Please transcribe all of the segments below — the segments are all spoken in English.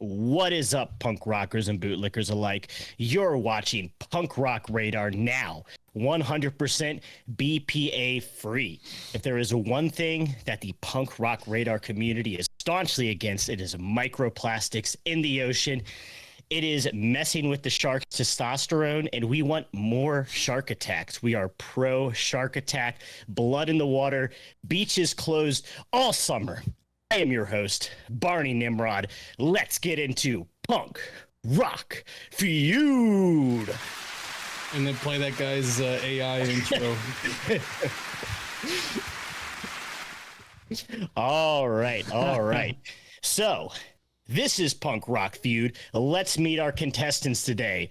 What is up, punk rockers and bootlickers alike? You're watching Punk Rock Radar now, 100% BPA free. If there is one thing that the Punk Rock Radar community is staunchly against, it is microplastics in the ocean. It is messing with the shark's testosterone, and we want more shark attacks. We are pro shark attack, blood in the water, beaches closed all summer. I am your host, Barney Nimrod. Let's get into Punk Rock Feud. And then play that guy's AI intro. All right. So, this is Punk Rock Feud. Let's meet our contestants today.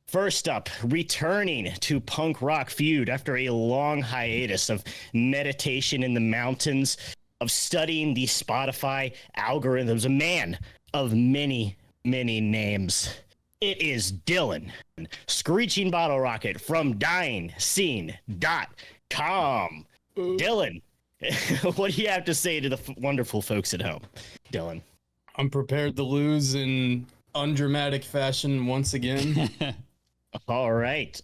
First up, returning to Punk Rock Feud after a long hiatus of meditation in the mountains, of studying the Spotify algorithms, a man of many, many names. It is Dylan, Screeching Bottle Rocket from DyingScene.com. Dylan, what do you have to say to the wonderful folks at home? Dylan. I'm prepared to lose in undramatic fashion once again. All right.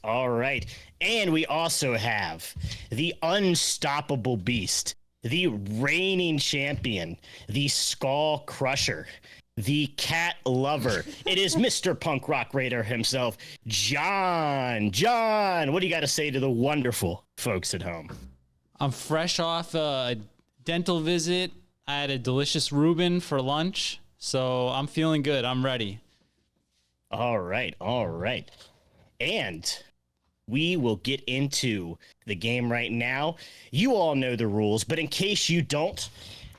And we also have the unstoppable beast, the reigning champion, the skull crusher, the cat lover. It is Mr. Punk Rock Radar himself, John. John, what do you got to say to the wonderful folks at home? I'm fresh off a dental visit. I had a delicious Reuben for lunch, so I'm feeling good. I'm ready. All right. And we will get into the game right now. You all know the rules, but in case you don't,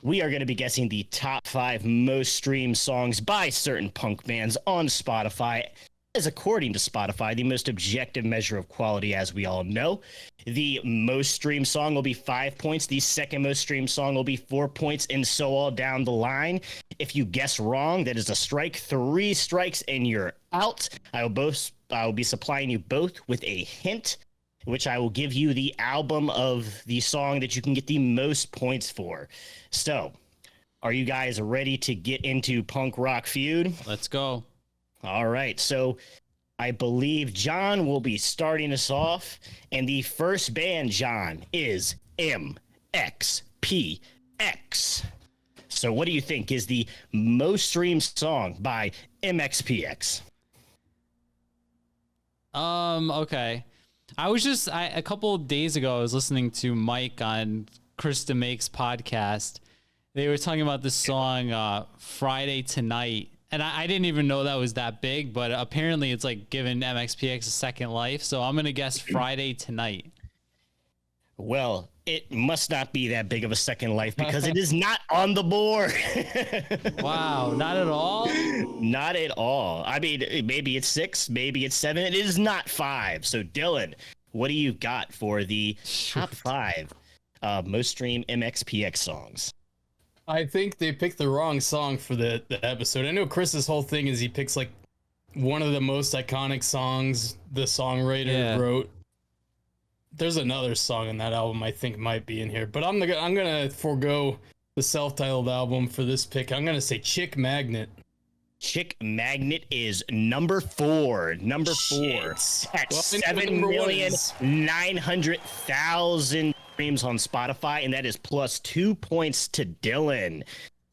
we are going to be guessing the top 5 most streamed songs by certain punk bands on Spotify, as according to Spotify, the most objective measure of quality, as we all know. The most streamed song will be 5 points. The second most streamed song will be 4 points, and so all down the line. If you guess wrong, that is a strike. 3 strikes, and you're out. I will be supplying you both with a hint, which I will give you the album of the song that you can get the most points for. So, are you guys ready to get into Punk Rock Feud? Let's go. All right, so I believe John will be starting us off, and the first band, John, is MxPx. So what do you think is the most streamed song by MxPx? Okay. A couple of days ago, I was listening to Mike on Krista Makes podcast. They were talking about this song, Friday Tonight. And I didn't even know that was that big, but apparently it's like giving MxPx a second life. So I'm going to guess Friday Tonight. Well, it must not be that big of a second life because it is not on the board. Wow, not at all? Not at all. I mean, maybe it's 6, maybe it's 7. It is not 5. So, Dylan, what do you got for the top 5 most streamed MxPx songs? I think they picked the wrong song for the episode. I know Chris's whole thing is he picks like one of the most iconic songs the songwriter wrote. There's another song in that album I think might be in here, but I'm gonna forego the self-titled album for this pick. I'm gonna say Chick Magnet. Chick Magnet is number 4. Number 4 at 7,900,000 streams on Spotify, and that is plus 2 points to Dylan.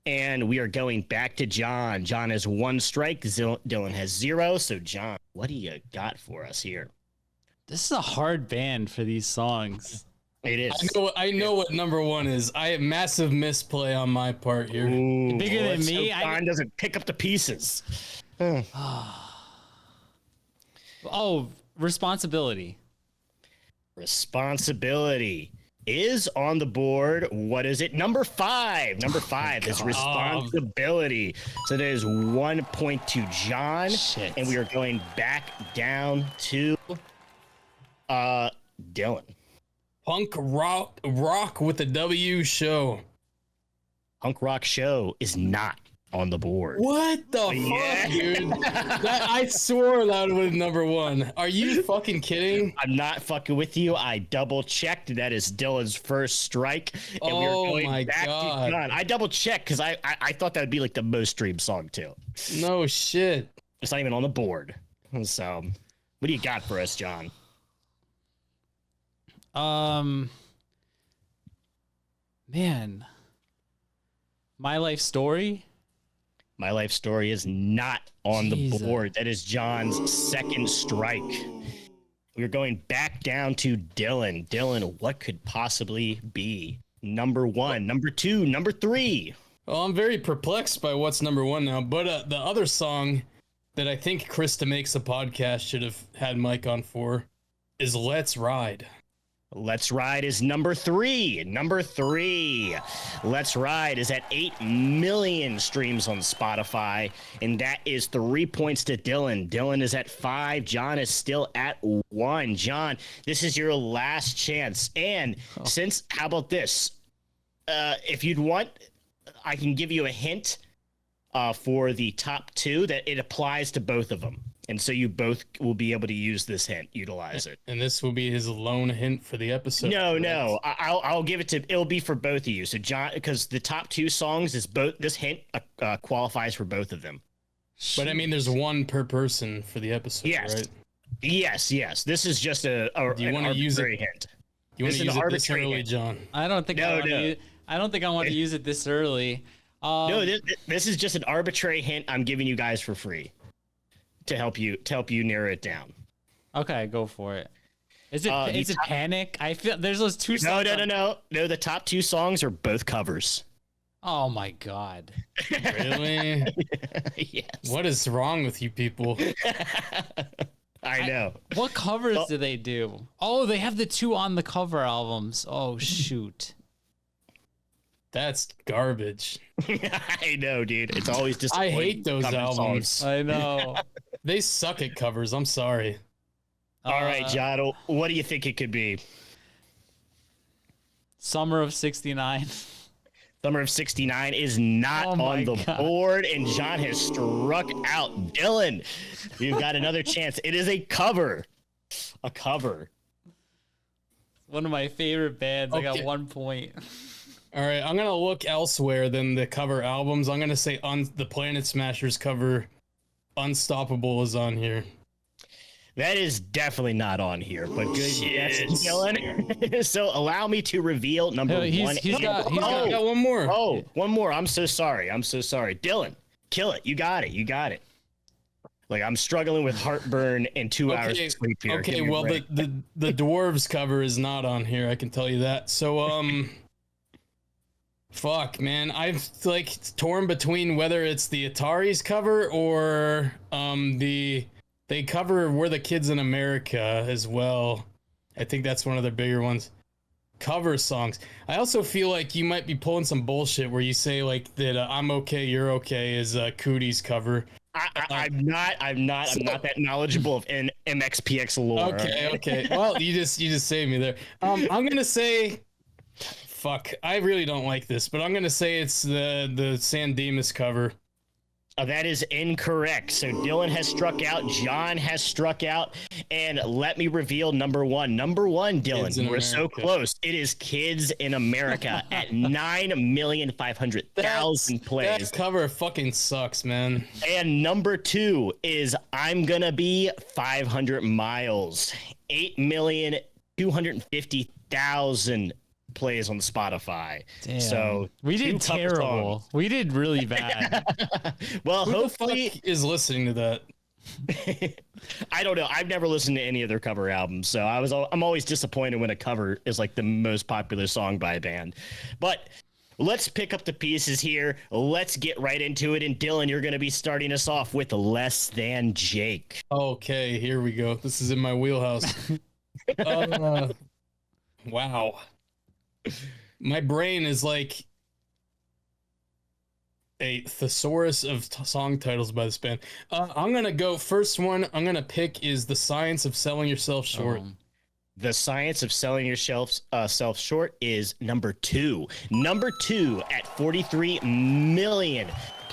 And we are going back to John. John has 1 strike. Dylan has 0. So, John, what do you got for us here? This is a hard band for these songs. It is. I know what number 1 is. I have massive misplay on my part here. Ooh, bigger than me. John doesn't pick up the pieces. Oh, Responsibility. Responsibility is on the board. What is it? Number 5. Number 5 is Responsibility. So there's 1 point to John. Shit. And we are going back down to Dylan. Punk rock with the W show. Punk Rock Show is not on the board. What the fuck, dude? I swore that was number one. Are you fucking kidding? I'm not fucking with you. I double checked. That is Dylan's first strike. And Oh my God. I double checked because I thought that would be like the most streamed song too. No shit. It's not even on the board. So, what do you got for us, John? Man, My Life Story. My Life Story is not on Jesus. the board. That is John's second strike. We're going back down to Dylan. Dylan, what could possibly be number one, number two, number three? Well, I'm very perplexed by what's number one now, but the other song that I think Krista Makes a Podcast should have had Mike on for is Let's Ride. Let's Ride is number three. Number three. Let's Ride is at 8 million streams on Spotify, and that is 3 points to Dylan. Dylan is at 5. John is still at 1. John, this is your last chance. And since, how about this? If you'd want, I can give you a hint for the top two that it applies to both of them. And so you both will be able to use this hint, utilize it. And this will be his lone hint for the episode. No. I'll give it to. It'll be for both of you. So John, because the top two songs is both. This hint qualifies for both of them. But I mean, there's one per person for the episode, Yes. right? Yes. This is just a Do you want to use it? hint. You want This to is use an it this arbitrary early, hint. John? I don't think I don't think I want to use it this early. No, this is just an arbitrary hint I'm giving you guys for free to help you narrow it down. Okay, go for it. Is it Panic? I feel there's those two songs. No. The top two songs are both covers. Oh my God. Really? Yes. What is wrong with you people? I know. What covers do they do? Oh, they have the two on the cover albums. Oh shoot. That's garbage. I know, dude. It's always just. I hate those albums. I know. They suck at covers. I'm sorry. All right, John. What do you think it could be? Summer of '69. Summer of '69 is not on the board, and John has struck out. Dylan, you've got another chance. It is a cover. A cover. One of my favorite bands. Okay. I got 1 point. All right, I'm gonna look elsewhere than the cover albums. I'm gonna say on the Planet Smashers cover, "Unstoppable" is on here. That is definitely not on here, but good guess, Dylan. So allow me to reveal number one. He's got one more. Oh, one more. I'm so sorry. Dylan, kill it. You got it. Like, I'm struggling with heartburn and 2 hours of sleep here. Okay, well, the Dwarves cover is not on here. I can tell you that. So, fuck, man. I've like torn between whether it's the Atari's cover or they cover "We're the Kids in America" as well. I think that's one of their bigger ones. Cover songs. I also feel like you might be pulling some bullshit where you say like that "I'm Okay, You're Okay" is Cootie's cover. I'm not that knowledgeable of MxPx lore. Okay. Well, you just saved me there. I'm gonna say, fuck. I really don't like this, but I'm gonna say it's the San Dimas cover. That is incorrect. So Dylan has struck out, John has struck out, and let me reveal number one. Number one, Dylan, we're so close. It is "Kids in America" at 9,500,000 plays. That cover fucking sucks, man. And number two is "I'm Gonna Be 500 Miles," 8,250,000 plays on Spotify. Damn. So we did terrible. We did really bad. Well, Who hopefully the fuck is listening to that? I don't know. I've never listened to any of their cover albums, so I'm always disappointed when a cover is like the most popular song by a band. But let's pick up the pieces here. Let's get right into it. And Dylan, you're going to be starting us off with "Less Than Jake." Okay, here we go. This is in my wheelhouse. Wow. My brain is like a thesaurus of song titles by this band. I'm gonna go first one. I'm gonna pick is "The Science of Selling Yourself Short." The Science of Selling Yourself self short is number two. Number two at 43 million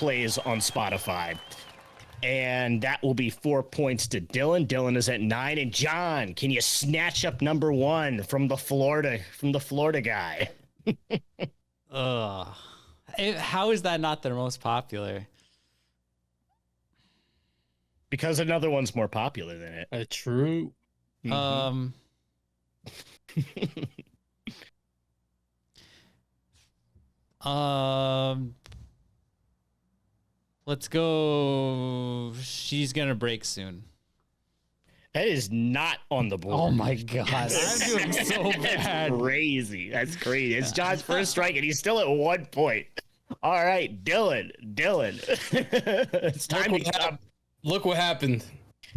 plays on Spotify. And that will be 4 points to Dylan. Dylan is at 9. And John, can you snatch up number 1 from the Florida guy? Ugh. How is that not their most popular? Because another one's more popular than it. True. Mm-hmm. Let's go. She's gonna break soon. That is not on the board. Oh my god, I'm doing so bad. That's crazy. That's crazy. It's John's first strike, and he's still at 1 point. All right, Dylan. It's time to stop. Look what happened.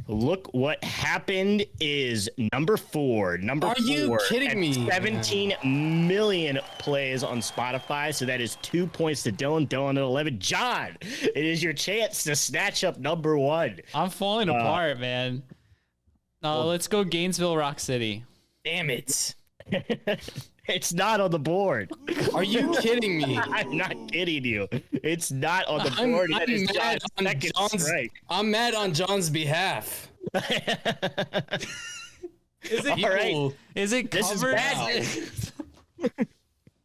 Look what happened is number 4. Are you kidding me? 17 million plays on Spotify, so that is 2 points to Dylan. Dylan at 11. John, it is your chance to snatch up number 1. I'm falling apart, man. Let's go Gainesville, Rock City. Damn it. It's not on the board. Are you kidding me? I'm not kidding you. It's not on the board. That is John's second strike. I'm mad on John's behalf. Is it all right? Is it This is covered? bad.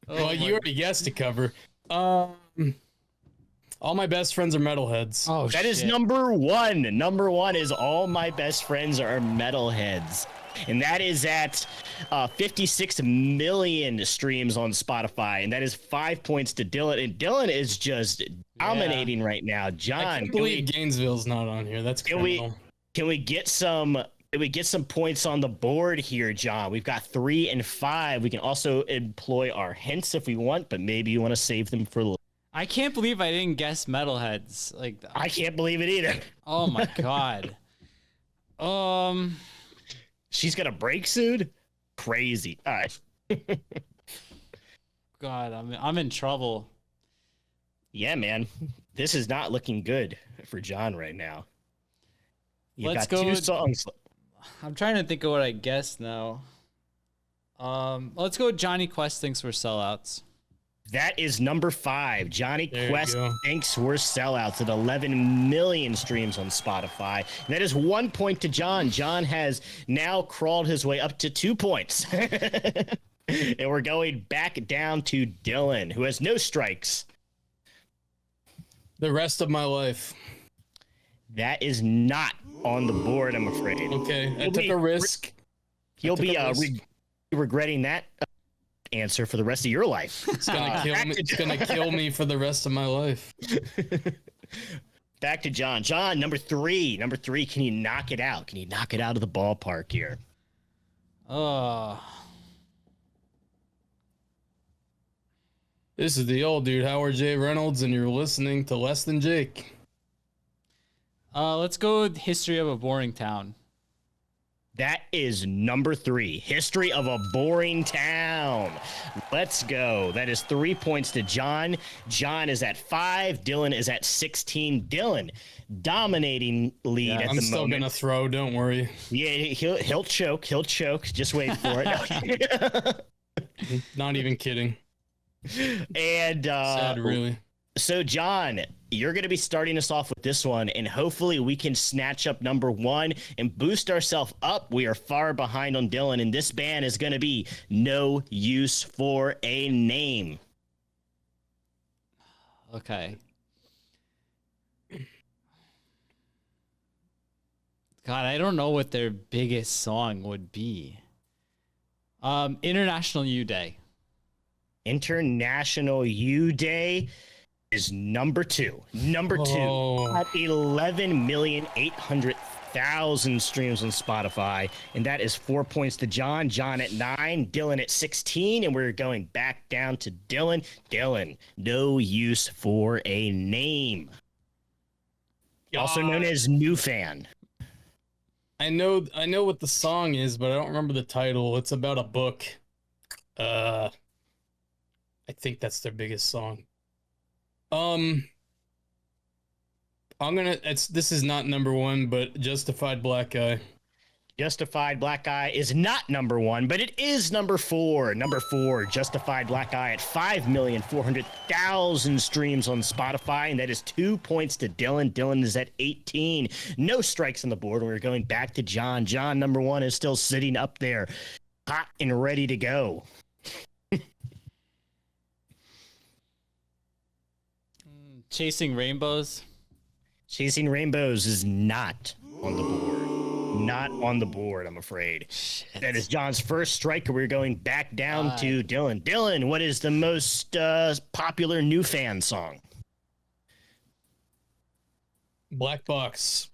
Well, you already guessed a cover. All my best friends are metalheads. Oh, that is number 1. Number 1 is All My Best Friends Are Metalheads. And that is at 56 million streams on Spotify. And that is 5 points to Dylan. And Dylan is just dominating right now. John, I can't believe Gainesville's not on here. That's criminal. Can we get some points on the board here, John? We've got 3 and 5. We can also employ our hints if we want, but maybe you want to save them for later. I can't believe I didn't guess metalheads. Like, I can't believe it either. Oh my god. She's gonna break soon. Crazy. All right. God, I'm in trouble. Yeah, man. This is not looking good for John right now. Let's got go 2 songs. I'm trying to think of what I guessed now. Let's go Johnny Quest Thinks We're Sellouts. That is number 5. Johnny There Quest Thinks We're Sellouts at 11 million streams on Spotify. That is 1 point to John. John has now crawled his way up to 2 points. And we're going back down to Dylan, who has no strikes. The rest of my life. That is not on the board, I'm afraid. Okay, I took a risk. He'll be regretting that answer for the rest of your life. It's gonna kill me. It's gonna kill me for the rest of my life. Back to John. John, number 3. Number 3, can you knock it out? Can you knock it out of the ballpark here? This is the old dude, Howard J. Reynolds, and you're listening to Less Than Jake. Let's go with History of a Boring Town. That is number 3. History of a Boring Town. Let's go. That is 3 points to John. John is at 5. Dylan is at 16. Dylan, dominating lead at the moment. I'm still gonna throw. Don't worry. Yeah, he'll choke. He'll choke. Just wait for it. Not even kidding. And sad, really. So, John, you're going to be starting us off with this one, and hopefully we can snatch up number 1 and boost ourselves up. We are far behind on Dylan, and this band is going to be No Use for a Name. Okay. God, I don't know what their biggest song would be. International You Day. International You Day is number 2. Number 2 at 11,800,000 streams on Spotify, and that is 4 points to John. John at 9, Dylan at 16, and we're going back down to Dylan. Dylan, No Use for a Name, also known as New Fan. I know what the song is, but I don't remember the title. It's about a book. I think that's their biggest song. This is not number 1, but Justified Black Guy. Justified Black Eye is not number 1, but it is number 4. Number 4, Justified Black Eye at 5,400,000 streams on Spotify, and that is 2 points to Dylan. Dylan is at 18. No strikes on the board. We're going back to John. John, number 1, is still sitting up there, hot and ready to go. Chasing Rainbows. Chasing Rainbows is not on the board. Not on the board, I'm afraid. Shit. That is John's first strike. We're going back down to Dylan. Dylan, what is the most popular new fan song? Black Box.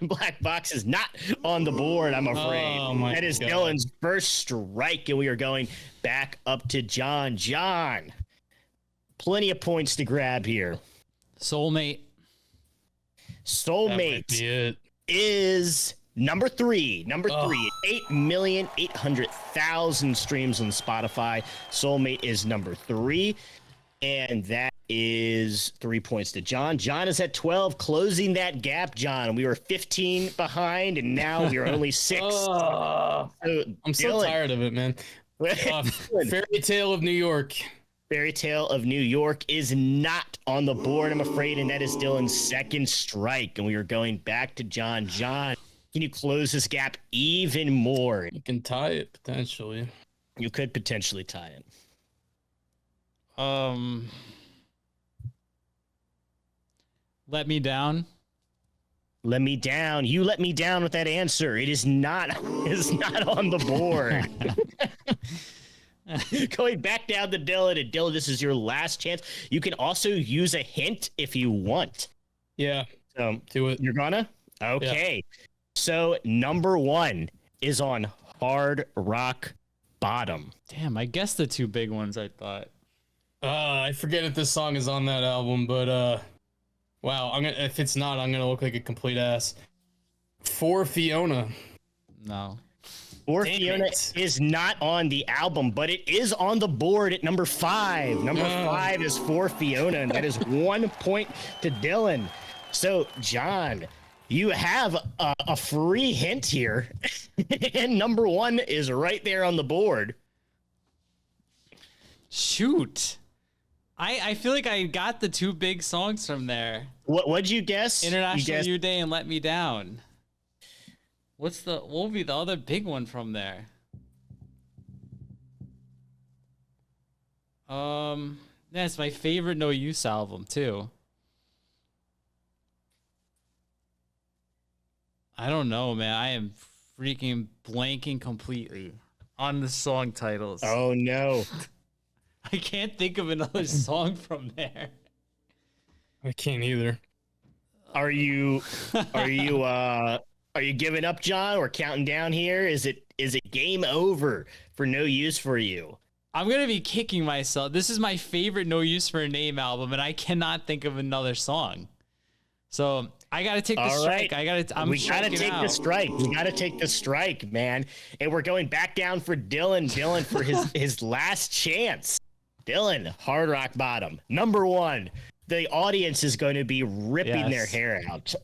Black Box is not on the board, I'm afraid. Oh, my that is God. Dylan's first strike, and we are going back up to John. John, plenty of points to grab here. Soulmate. That might be Soulmate it. is number 3. Number 3, 8,800,000 streams on Spotify. Soulmate is number 3, and that is 3 points to John. John is at 12, closing that gap. John, we were 15 behind, and now we are only 6. I'm so tired of it, man. Fairy Tale of New York. Fairy Tale of New York is not on the board, I'm afraid, and that is Dylan's second strike. And we are going back to John. John, can you close this gap even more? You can tie it potentially. You could potentially tie it. Let Me Down. Let me down. You let me down with that answer. It is not. It's not on the board. Going back down to Dylan, and Dylan, this is your last chance. You can also use a hint if you want. Yeah, So do it. you're gonna? Okay. So number 1 is on Hard Rock Bottom. Damn, I guessed the 2 big ones, I thought. I forget if this song is on that album, but wow, if it's not, I'm gonna look like a complete ass. For Fiona. No. Or Damn Fiona it. is not on the album, but it is on the board at number 5. Number 5 is For Fiona, and that is 1 point to Dylan. So, John, you have a free hint here, and number 1 is right there on the board. Shoot. I feel like I got the 2 big songs from there. What'd you guess? International New Day and Let Me Down. What will be the other big one from there? That's my favorite No Use album too. I don't know, man. I am freaking blanking completely on the song titles. Oh, no. I can't think of another song from there. I can't either. Are you giving up, John? We're counting down here. Is it game over for No Use for you? I'm gonna be kicking myself. This is my favorite No Use for a Name album, and I cannot think of another song. So I gotta take the All strike. right. I'm We gotta striking take out. the strike. We gotta take the strike, man. And we're going back down for Dylan. Dylan for his last chance. Dylan, Hard Rock Bottom, number 1. The audience is going to be ripping their Yes. hair out.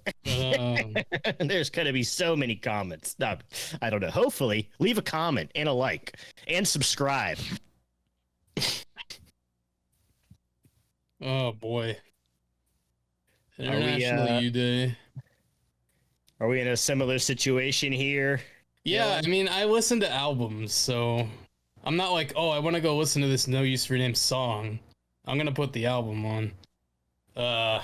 There's going to be so many comments. No, I don't know. Hopefully, leave a comment and a like and subscribe. Oh boy. we, International U Day. Are we in a similar situation here? Yeah, I mean, I listen to albums, so I'm not like, oh, I want to go listen to this No Use for Name song. I'm gonna put the album on. Well,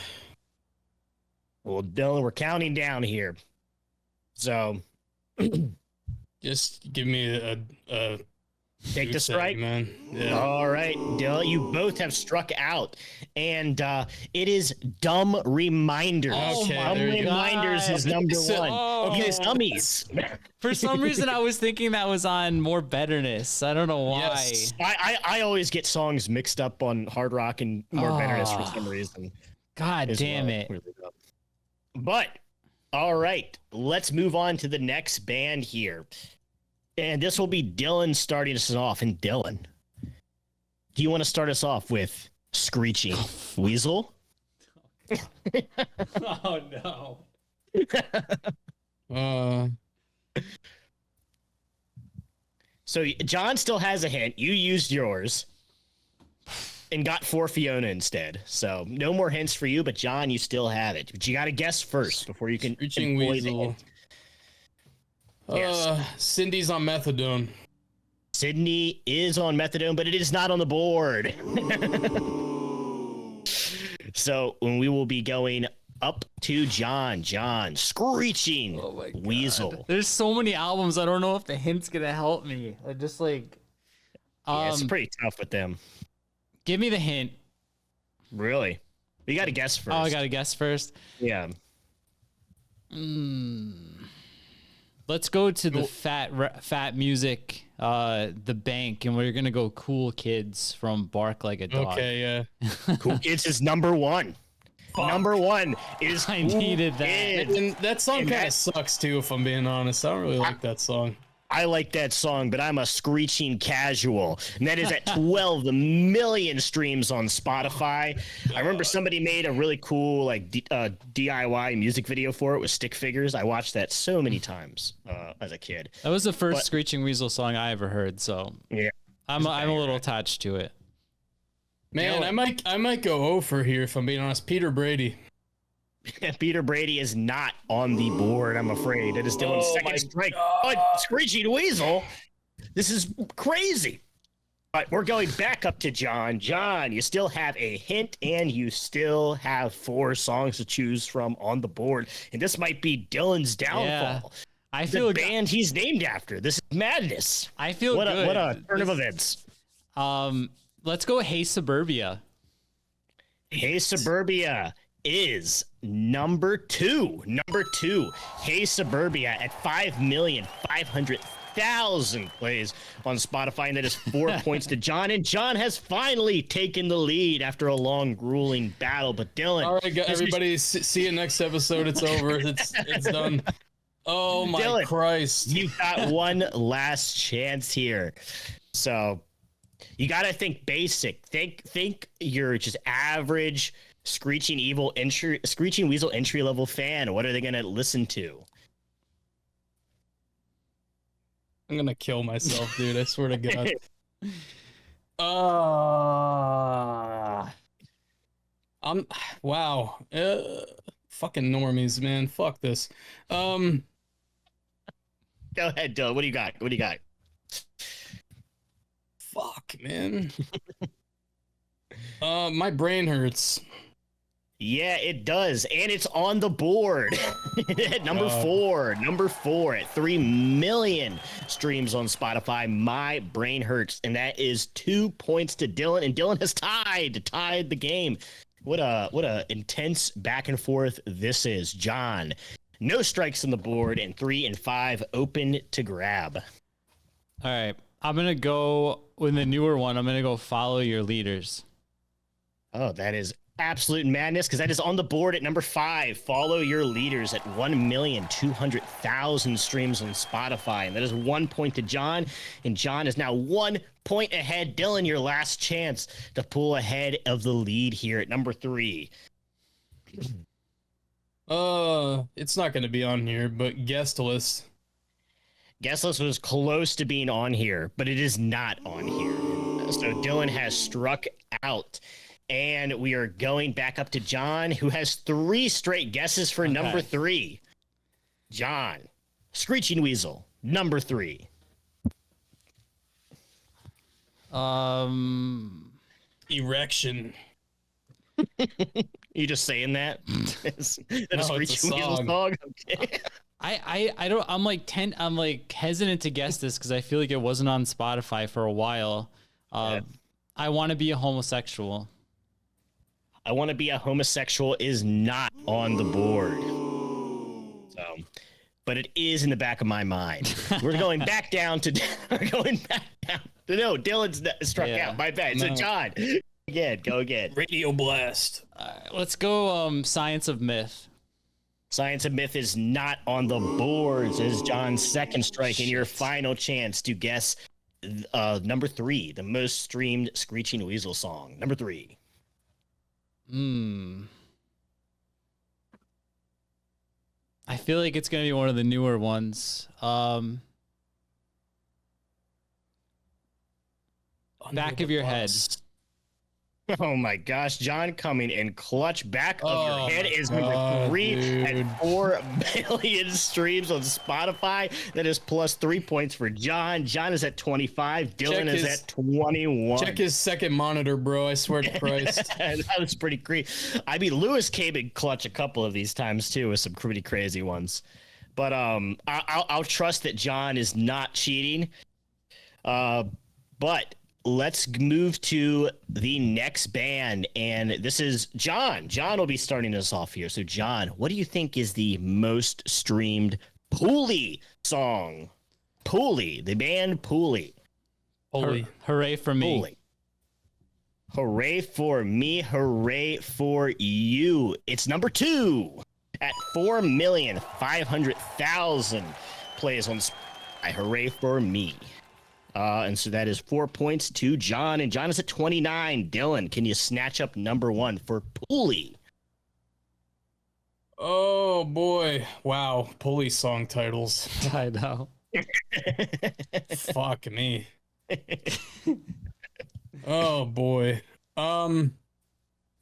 Dylan, we're counting down here. So Just give me a take the goose egg, strike. man. Yeah. All right, Dylan, you both have struck out, and it is Dumb Reminders. Okay, Dumb there you go. Reminders is number So- 1. Oh. Okay, Dummies. For some reason, I was thinking that was on More Betterness. I don't know why. Yes. I always get songs mixed up on Hard Rock and More Betterness for some reason. God as damn well. it. But all right, let's move on to the next band here. And this will be Dylan starting us off. And Dylan, do you want to start us off with Screeching Weasel? Oh no. So John still has a hint. You used yours and got for Fiona instead. So no more hints for you, but John, you still have it. But you got to guess first before you can. Screeching Weasel. Yes. Cindy's on methadone. Sydney is on methadone, but it is not on the board. So when we will be going up to John, Screeching Weasel. There's so many albums. I don't know if the hint's gonna help me. I just like. Yeah, it's pretty tough with them. Give me the hint. Really? You got to guess first. Oh, I got to guess first. Yeah. Let's go to the fat music, the bank, and we're gonna go Cool Kids from Bark Like a Dog. Okay, yeah. Cool Kids is number one. Number one is I needed that. And that song kind of sucks too, if I'm being honest. I don't really like that song. I like that song, but I'm a screeching casual. And that is at 12 million streams on Spotify. I remember somebody made a really cool like DIY music video for it with stick figures. I watched that so many times as a kid. That was the first Screeching Weasel song I ever heard, so yeah, I'm a little attached to it. Man, I might go over here if I'm being honest. Peter Brady. Peter Brady is not on the board, I'm afraid. It is Dylan's second strike. Oh, Screeching Weasel. This is crazy. But we're going back up to John. John, you still have a hint, and you still have 4 songs to choose from on the board. And this might be Dylan's downfall. Yeah. I feel the band he's named after. This is madness. I feel what good. What a turn of events. Let's go Hey Suburbia. Hey Suburbia is number 2. Number 2. Hey Suburbia at 5,500,000 plays on Spotify, and that is 4 points to John. And John has finally taken the lead after a long, grueling battle. But Dylan, all right, everybody, see you next episode. It's over. It's done. Oh my Dylan, Christ! You've got one last chance here, so you got to think basic. Think you're just average Screeching Weasel entry level fan. What are they gonna listen to? I'm gonna kill myself, dude. I swear to God. Wow. Fucking normies, man. Fuck this. Go ahead, Dylan. What do you got? Fuck, man. My brain hurts. Yeah, it does, and it's on the board. Number 4 at 3 million streams on Spotify. My Brain Hurts, and that is 2 points to Dylan, and Dylan has tied the game. What a intense back and forth this is. John, no strikes on the board, and 3 and 5 open to grab. All right, I'm gonna go with the newer one. I'm gonna go Follow Your Leaders. Oh, that is absolute madness, because that is on the board at number 5. Follow Your Leaders at 1,200,000 streams on Spotify, and that is 1 point to John, and John is now 1 point ahead. Dylan, your last chance to pull ahead of the lead here at number 3. It's not going to be on here, but guest list. Guest list was close to being on here, but it is not on here. So Dylan has struck out. And we are going back up to John, who has 3 straight guesses for number 3. John, Screeching Weasel, number 3. Erection. You just saying that? Is that a No, Screeching it's a Weasel song. song? Okay. I don't. I'm like hesitant to guess this because I feel like it wasn't on Spotify for a while. I Want to Be a Homosexual. I Want to Be a Homosexual is not on the board. So, but it is in the back of my mind. We're going back down to. No, Dylan's struck out. My bad. So John, go again. Radio Blast. Let's go. Science of Myth. Science of Myth is not on the boards. This is John's second strike, and your final chance to guess number 3, the most streamed Screeching Weasel song. Number 3. I feel like it's gonna be one of the newer ones. Back of your head. Oh my gosh, John coming in clutch. Back of Oh your head my is God, number 3 dude. at 4 million streams on Spotify. That is plus 3 points for John. John is at 25. Dylan is at 21. Check his second monitor, bro. I swear to Christ. That was pretty crazy. I mean, Lewis came in clutch a couple of these times too with some pretty crazy ones. But I'll trust that John is not cheating. But let's move to the next band, and this is John. John will be starting us off here. So, John, what do you think is the most streamed Pulley song? Pulley, the band Pulley. Holy. Hooray for me. Pulley. Hooray for me, hooray for you. It's number 2 at 4,500,000 plays on Spotify. Hooray for me. And so that is 4 points to John, and John is at 29. Dylan, can you snatch up number 1 for Pulley? Oh boy. Wow. Pulley song titles. I know. Fuck me. Oh boy. You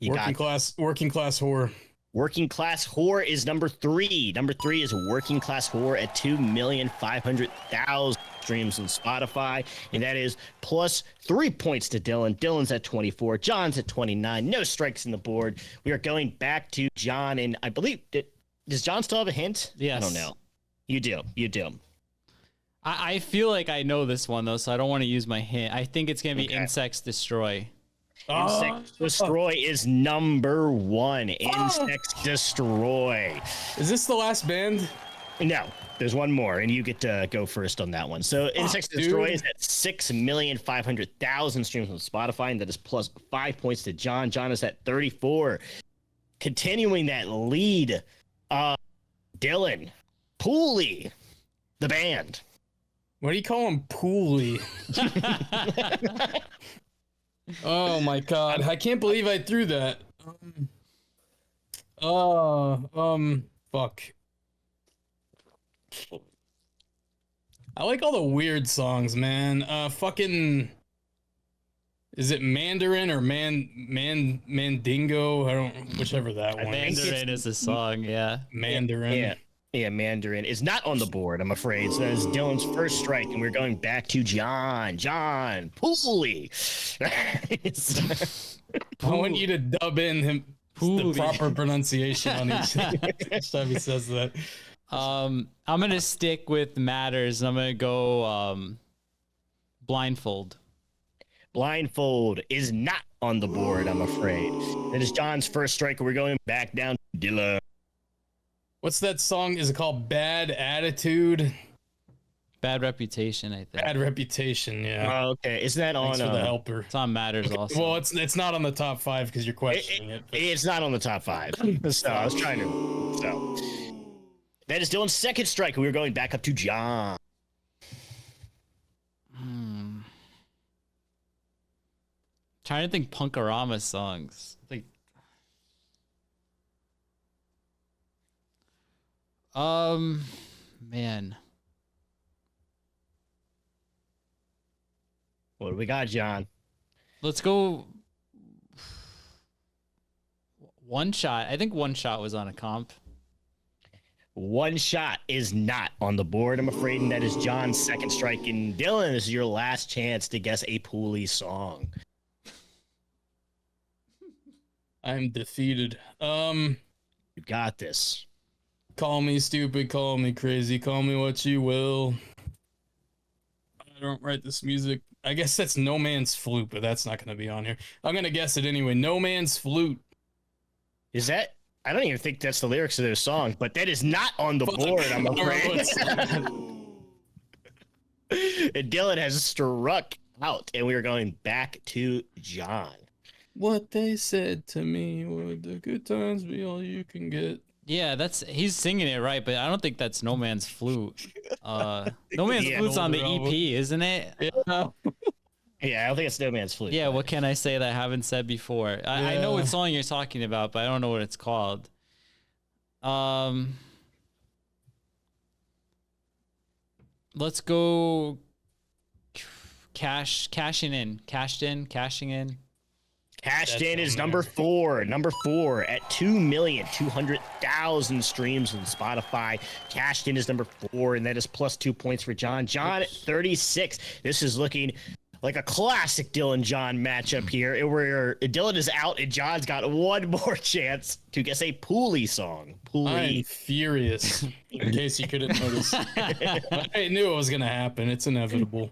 working class whore. Working Class Whore is number 3. Number 3 is Working Class Whore at 2,500,000 streams on Spotify, and that is plus 3 points to Dylan. Dylan's at 24. John's at 29. No strikes in the board. We are going back to John, and I believe does John still have a hint? Yes. I don't know. You do. I feel like I know this one though, so I don't want to use my hint. I think it's gonna be Insects Destroy. Insects Destroy is number 1. Insects Destroy. Is this the last band? No, there's one more, and you get to go first on that one. So Insects Destroy is at 6,500,000 streams on Spotify, and that is plus 5 points to John. John is at 34. Continuing that lead, Dylan, Pulley, the band. What do you call him? Pulley. Oh my God. I can't believe I threw that. Fuck. I like all the weird songs, man. Fucking, is it Mandarin or Mandingo? I don't, whichever that one is. Mandarin is a song, yeah. Mandarin. Yeah, Mandarin is not on the board, I'm afraid. So that is Dylan's first strike, and we're going back to John. John Pulley. I want you to dub in him the proper pronunciation on each time he says that. I'm gonna stick with Matters. I'm gonna go Blindfold. Blindfold is not on the board, I'm afraid. That is John's first strike, and we're going back down to Dylan. What's that song? Is it called Bad Attitude? Bad Reputation, I think. Bad Reputation, yeah. Oh, okay. Isn't that on Thanks for the helper. It's on Matters also. Well, it's not on the top 5 because you're questioning it. It's not on the top 5. So I was trying to. So that is Dylan's second strike, and we're going back up to John. Trying to think Punkorama songs. Like, man. What do we got, John? Let's go One Shot. I think One Shot was on a comp. One Shot is not on the board, I'm afraid, and that is John's second strike. And Dylan, this is your last chance to guess a Pulley song. I'm defeated. You got this. Call me stupid, call me crazy, call me what you will. I don't write this music. I guess that's No Man's Flute, but that's not going to be on here. I'm going to guess it anyway. No Man's Flute. Is that? I don't even think that's the lyrics of their song, but that is not on the board, I'm afraid. And Dylan has struck out, and we are going back to John. What they said to me, would the good times be all you can get? Yeah, he's singing it right, but I don't think that's No Man's Flute. No Man's Flute's on the EP, isn't it? Yeah. Yeah, I don't think it's No Man's Flute. Yeah, what can I say that I haven't said before? I know what song you're talking about, but I don't know what it's called. Let's go cashing in. Cashing in. Cashed in is number 4. Number 4 at 2,200,000 streams on Spotify. Cashed in is number 4, and that is plus 2 points for John. John at 36. This is looking like a classic Dylan John matchup here, where Dylan is out and John's got one more chance to guess a Pulley song. Pulley. I'm furious. In case you couldn't notice, I knew it was gonna happen. It's inevitable.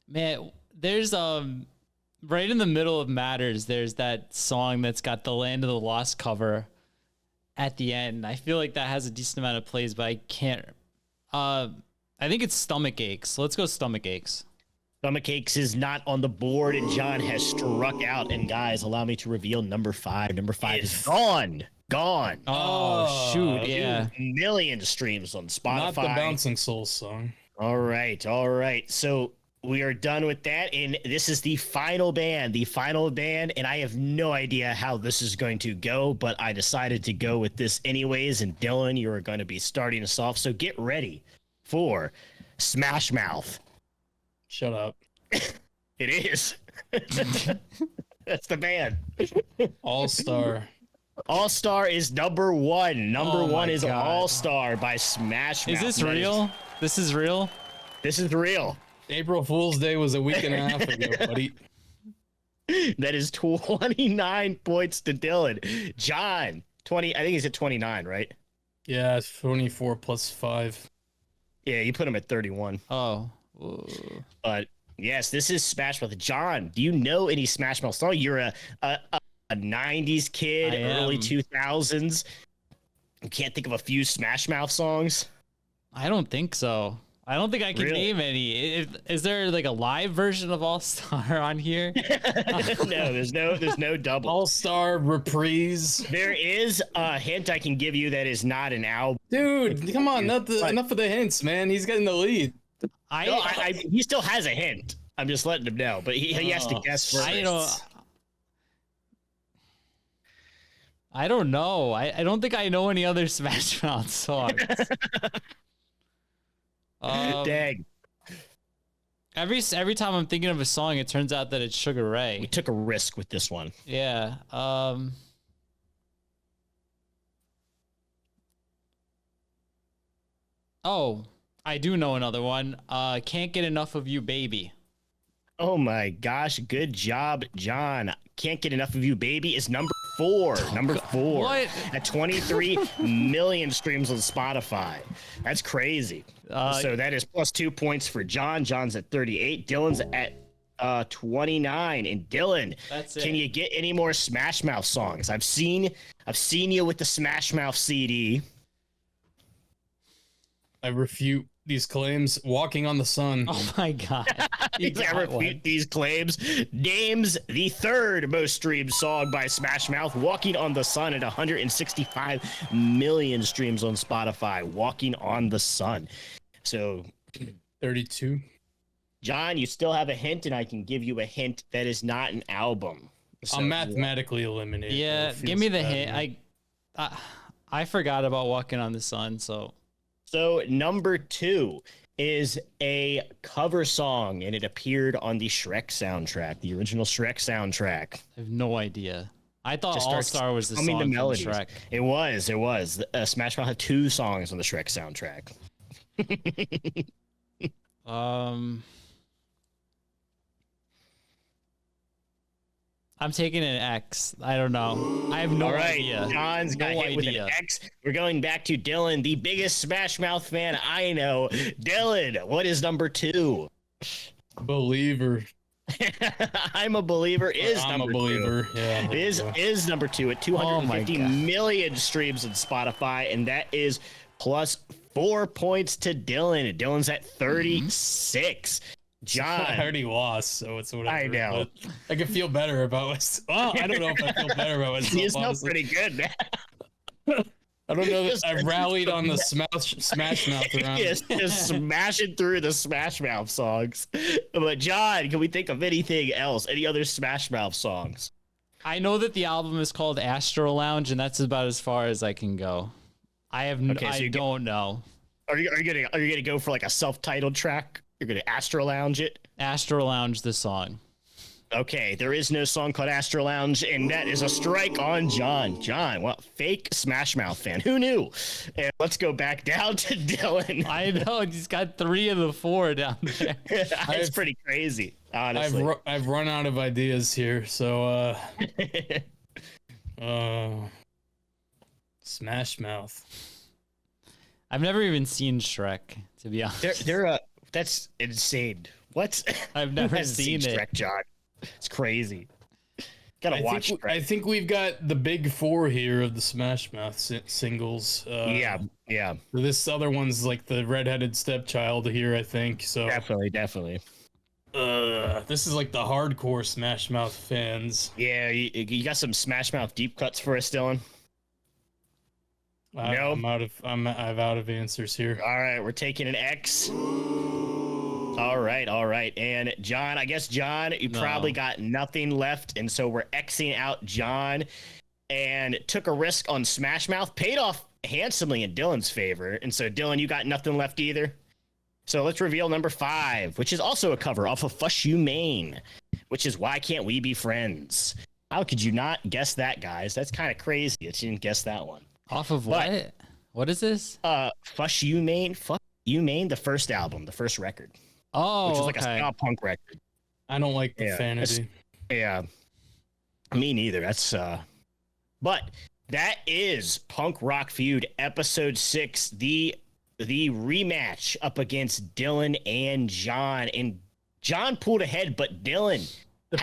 Man, there's right in the middle of Matters, there's that song that's got the Land of the Lost cover at the end. I feel like that has a decent amount of plays, but I can't. I think it's Stomach Aches. Let's go Stomach Aches. Stomach Aches is not on the board, and John has struck out. And guys, allow me to reveal number 5. Number 5 is gone. Oh, shoot, yeah. Million streams on Spotify. Not the Bouncing Souls song. All right. So we are done with that, and this is the final band, and I have no idea how this is going to go, but I decided to go with this anyways, and Dylan, you are going to be starting us off, so get ready for Smash Mouth. Shut up. It is. That's the band. All-Star. All-Star is number 1. Number 1 is God. All-Star by Smash Mouth. Is this real? This is real? This is real. April Fool's Day was a week and a half ago, buddy. That is 29 points to Dylan. John, 20. I think he's at 29, right? Yeah, it's 24 plus 5. Yeah, you put him at 31. Oh. But yes, this is Smash Mouth. John, do you know any Smash Mouth song? You're a 90s kid, early 2000s. You can't think of a few Smash Mouth songs? I don't think so. I don't think I can name any. Is there like a live version of All Star on here? No, there's no double. All-Star reprise. There is a hint I can give you that is not an album. Dude, come on, enough of the hints, man. He's getting the lead. He still has a hint. I'm just letting him know, but he has to guess first. I don't know. I don't think I know any other Smash Mouth songs. Dang. Every time I'm thinking of a song, it turns out that it's Sugar Ray. We took a risk with this one. Yeah. Oh, I do know another one. Can't Get Enough of You, Baby. Oh my gosh, good job, John. Can't Get Enough of You, Baby is number 4. Number 4. What? At 23 million streams on Spotify. That's crazy. So that is plus 2 points for John. John's at 38. Dylan's at 29. And Dylan, can you get any more Smash Mouth songs? I've seen you with the Smash Mouth CD. I refute these claims. Walking on the Sun. Oh my God. I refute these claims. Names the 3rd most streamed song by Smash Mouth, Walking on the Sun, at 165 million streams on Spotify. Walking on the Sun. So 32. John, you still have a hint, and I can give you a hint that is not an album. So, I'm mathematically eliminated. Yeah, give me the hint. I forgot about Walking on the Sun, so number 2 is a cover song, and it appeared on the Shrek soundtrack, the original Shrek soundtrack. I have no idea. I thought All Star was the song the from melodies. Shrek. It was. Smash Mouth had 2 songs on the Shrek soundtrack. I'm taking an X. I don't know. I have no idea. John's got hit with an X. We're going back to Dylan, the biggest Smash Mouth fan I know. Dylan, what is number 2? Believer. I'm a Believer is I'm number a believer. 2. Yeah. Is number 2 at 250 million streams on Spotify, and that is plus 4 points to Dylan. Dylan's at 36. John, I already lost, so it's whatever. I know. I can feel better about myself. Well, I don't know if I feel better about myself. You smell pretty good, man. I don't know that I rallied on the Smash Mouth round. Yes, just smashing through the Smash Mouth songs. But John, can we think of anything else? Any other Smash Mouth songs? I know that the album is called Astro Lounge, and that's about as far as I can go. I don't know. Are you gonna go for like a self-titled track? You're gonna Astro Lounge it? Astro Lounge the song. Okay, there is no song called Astro Lounge, and that is a strike on John. John, well, fake Smash Mouth fan. Who knew? And let's go back down to Dylan. I know he's got 3 of the 4 down there. It's pretty crazy, honestly. I've run out of ideas here, so Smash Mouth. I've never even seen Shrek, to be honest. That's insane. What? I've never seen it. Shrek, John. It's crazy. Gotta watch Shrek. I think we've got the big 4 here of the Smash Mouth singles. Yeah. This other one's like the redheaded stepchild here, I think. So Definitely. this is like the hardcore Smash Mouth fans. Yeah, you got some Smash Mouth deep cuts for us, Dylan? No. I'm out of answers here. All right, we're taking an X. All right. And John, I guess, John, you probably got nothing left. And so we're Xing out John and took a risk on Smash Mouth. Paid off handsomely in Dylan's favor. And so, Dylan, you got nothing left either. So let's reveal number 5, which is also a cover off of Fush You Main, which is Why Can't We Be Friends? How could you not guess that, guys? That's kind of crazy that you didn't guess that one. Off of what? What is this? Fush You Main, the first album, the first record. Oh, which is like a ska punk record. I don't like profanity. Yeah, me neither. That's but that is Punk Rock Feud episode 6, the rematch up against Dylan and John. And John pulled ahead, but Dylan, the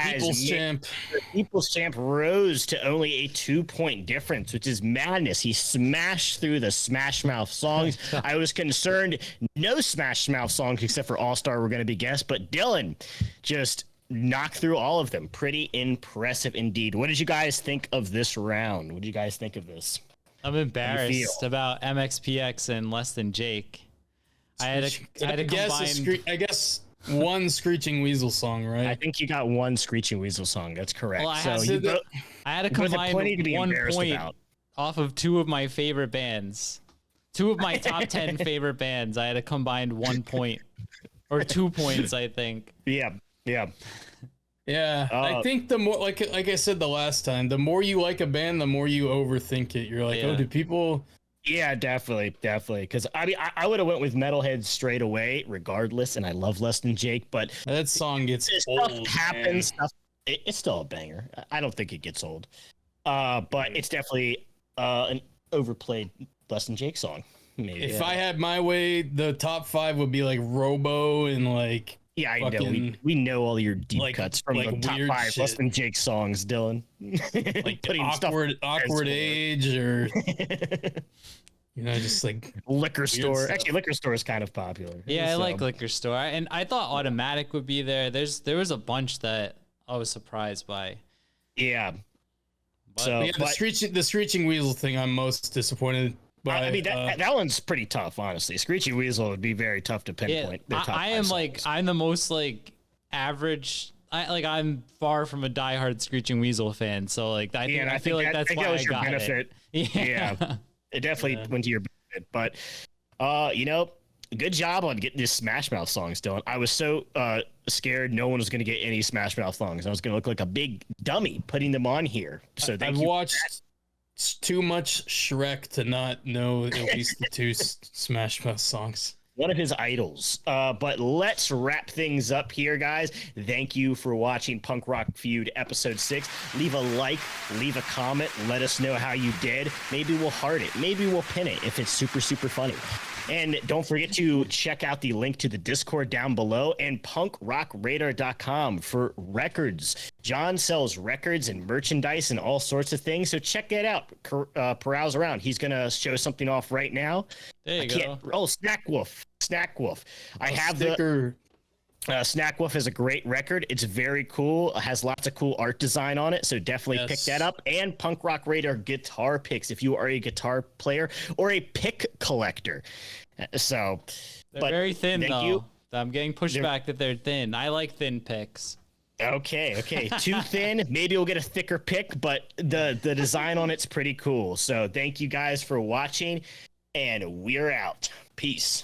People's Champ, rose to only a 2-point difference, which is madness. He smashed through the Smash Mouth songs. I was concerned no Smash Mouth songs except for All Star were going to be guessed, but Dylan just knocked through all of them. Pretty impressive indeed. What did you guys think of this round? What did you guys think of this? I'm embarrassed about MxPx and Less Than Jake. I had to combine. I guess one Screeching Weasel song, right? I think you got one Screeching Weasel song. That's correct. Well, I had to combine 1 point off of 2 of my favorite bands. 2 of my top 10 favorite bands. I had to combine 1 point or 2 points, I think. Yeah. I think the more, like I said the last time, the more you like a band, the more you overthink it. You're like, oh, do people? Yeah, definitely. Because I mean, I would have went with Metalhead straight away, regardless. And I love Less Than Jake, but that song gets old. Stuff happens. It's still a banger. I don't think it gets old. But it's definitely an overplayed Less Than Jake song. Maybe. If I had my way, the top 5 would be like Robo and like. Yeah, I know. We know all your deep cuts from the top 5 shit. Less Than Jake songs, Dylan. Like putting awkward age, or just like Liquor Store. Actually, Liquor Store is kind of popular. Yeah, I like Liquor Store, and I thought Automatic would be there. There was a bunch that I was surprised by. Yeah. The Screeching Weasel thing, I'm most disappointed. I mean, that one's pretty tough, honestly. Screeching Weasel would be very tough to pinpoint. I'm the most like average. I'm far from a diehard Screeching Weasel fan, so like I feel like that's why I got it. Yeah, it definitely went to your benefit. But good job on getting these Smash Mouth songs, Dylan. I was so scared no one was going to get any Smash Mouth songs. I was going to look like a big dummy putting them on here. So I've watched too much Shrek to not know at least the 2 Smash Mouth songs. One of his idols. But let's wrap things up here, guys. Thank you for watching Punk Rock Feud episode 6. Leave a like, leave a comment, let us know how you did. Maybe we'll heart it. Maybe we'll pin it if it's super, super funny. And don't forget to check out the link to the Discord down below and punkrockradar.com for records. John sells records and merchandise and all sorts of things, so check it out. Peruse around. He's going to show something off right now. There you go. Oh, Snack Wolf. I have sticker. Snack Wolf is a great record. It's very cool. It has lots of cool art design on it, so definitely pick that up. And Punk Rock Radar guitar picks if you are a guitar player or a pick collector. So they're very thin, though. I'm getting pushback that they're thin. I like thin picks. Okay. Too thin. Maybe we'll get a thicker pick, but the design on it's pretty cool. So thank you guys for watching, and we're out. Peace.